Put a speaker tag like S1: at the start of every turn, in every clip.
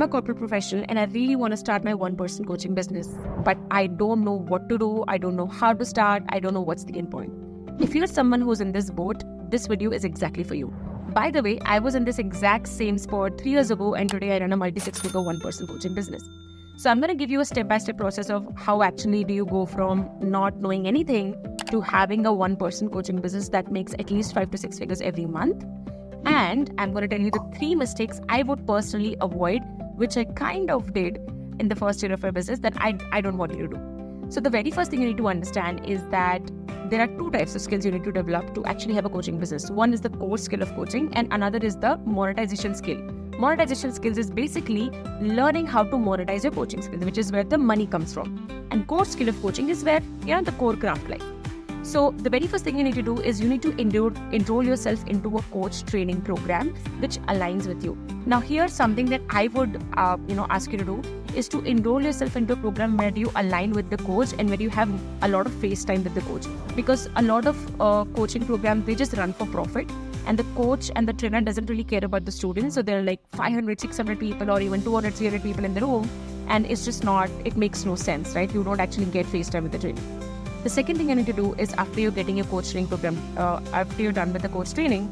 S1: I'm a corporate professional and I really want to start my one-person coaching business, but I don't know what to do. I don't know how to start. I don't know what's the end point. If you're someone who's in this boat, this video is exactly for you. By the way, I was in this exact same spot 3 years ago, and today I run a multi-six-figure one-person coaching business. So I'm going to give you a step-by-step process of how actually do you go from not knowing anything to having a one-person coaching business that makes at least 5 to 6 figures every month. And I'm going to tell you the 3 mistakes I would personally avoid, which I kind of did in the first year of my business that I don't want you to do. So the very first thing you need to understand is that there are 2 types of skills you need to develop to actually have a coaching business. One is the core skill of coaching and another is the monetization skill. Monetization skills is basically learning how to monetize your coaching skills, which is where the money comes from. And core skill of coaching is where, the core craft lies. So the very first thing you need to do is you need to enroll yourself into a coach training program which aligns with you. Now here's something that I would ask you to do is to enroll yourself into a program where you align with the coach and where you have a lot of face time with the coach. Because a lot of coaching programs, they just run for profit, and the coach and the trainer doesn't really care about the students. So there are like 500, 600 people or even 200, 300 people in the room, and it's just it makes no sense, right? You don't actually get face time with the trainer. The second thing you need to do is after you're getting your coach training program, after you're done with the coach training,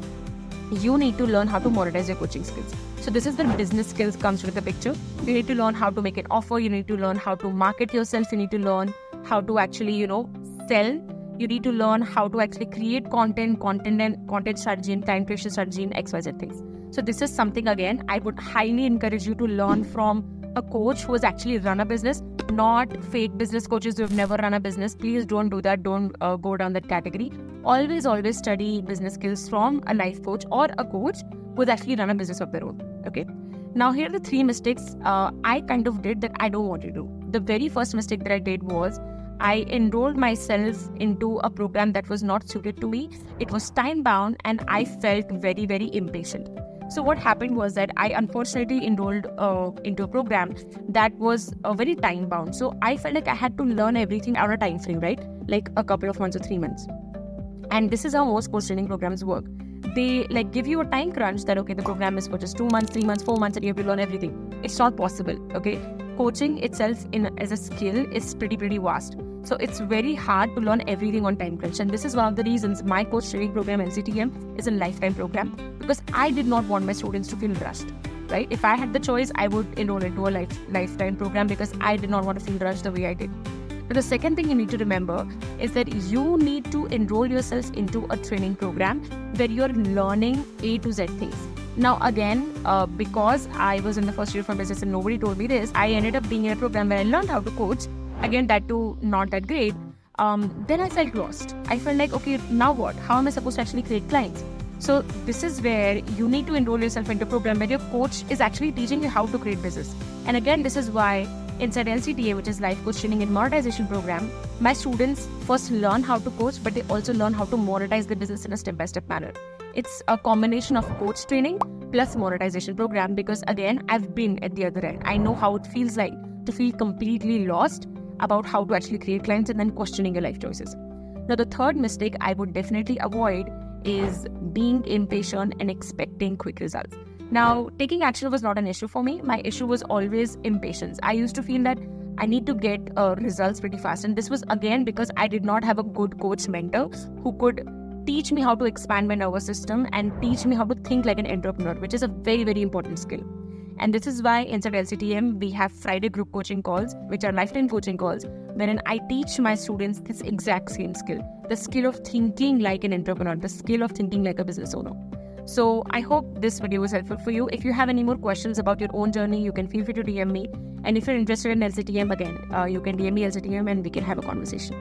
S1: you need to learn how to monetize your coaching skills. So this is the business skills comes with the picture. You need to learn how to make an offer. You need to learn how to market yourself. You need to learn how to actually, sell. You need to learn how to actually create content strategy and time creation strategy and XYZ things. So this is something, again, I would highly encourage you to learn from a coach who has actually run a business, not fake business coaches who have never run a business. Please don't do that. Don't go down that category. Always study business skills from a life coach or a coach who has actually run a business of their own. Okay. Now here are the 3 mistakes I kind of did that I don't want to do. The very first mistake that I did was I enrolled myself into a program that was not suited to me. It was time bound and I felt very, very impatient. So what happened was that I unfortunately enrolled into a program that was very time bound. So I felt like I had to learn everything on a time frame, right? Like a couple of months or 3 months. And this is how most coach training programs work. They give you a time crunch that, okay, the program is for just 2 months, 3 months, 4 months and you have to learn everything. It's not possible, okay? Coaching itself as a skill is pretty vast. So it's very hard to learn everything on time crunch. And this is one of the reasons my coach training program, LCTM, is a lifetime program, because I did not want my students to feel rushed, right? If I had the choice, I would enroll into a lifetime program because I did not want to feel rushed the way I did. But the second thing you need to remember is that you need to enroll yourself into a training program where you're learning A to Z things. Now again, because I was in the first year of my business and nobody told me this, I ended up being in a program where I learned how to coach. Again, that too not that great. Then I felt lost. I felt like, okay, now what? How am I supposed to actually create clients? So this is where you need to enroll yourself into a program where your coach is actually teaching you how to create business. And again, this is why inside LCTA, which is Life Coach Training and Monetization Program, my students first learn how to coach, but they also learn how to monetize the business in a step-by-step manner. It's a combination of coach training plus monetization program because, again, I've been at the other end. I know how it feels like to feel completely lost about how to actually create clients and then questioning your life choices. Now, the third mistake I would definitely avoid is being impatient and expecting quick results. Now, taking action was not an issue for me. My issue was always impatience. I used to feel that I need to get results pretty fast. And this was again because I did not have a good coach mentor who could teach me how to expand my nervous system and teach me how to think like an entrepreneur, which is a very, very important skill. And this is why inside LCTM, we have Friday group coaching calls, which are lifetime coaching calls, wherein I teach my students this exact same skill, the skill of thinking like an entrepreneur, the skill of thinking like a business owner. So I hope this video was helpful for you. If you have any more questions about your own journey, you can feel free to DM me. And if you're interested in LCTM, again, you can DM me LCTM and we can have a conversation.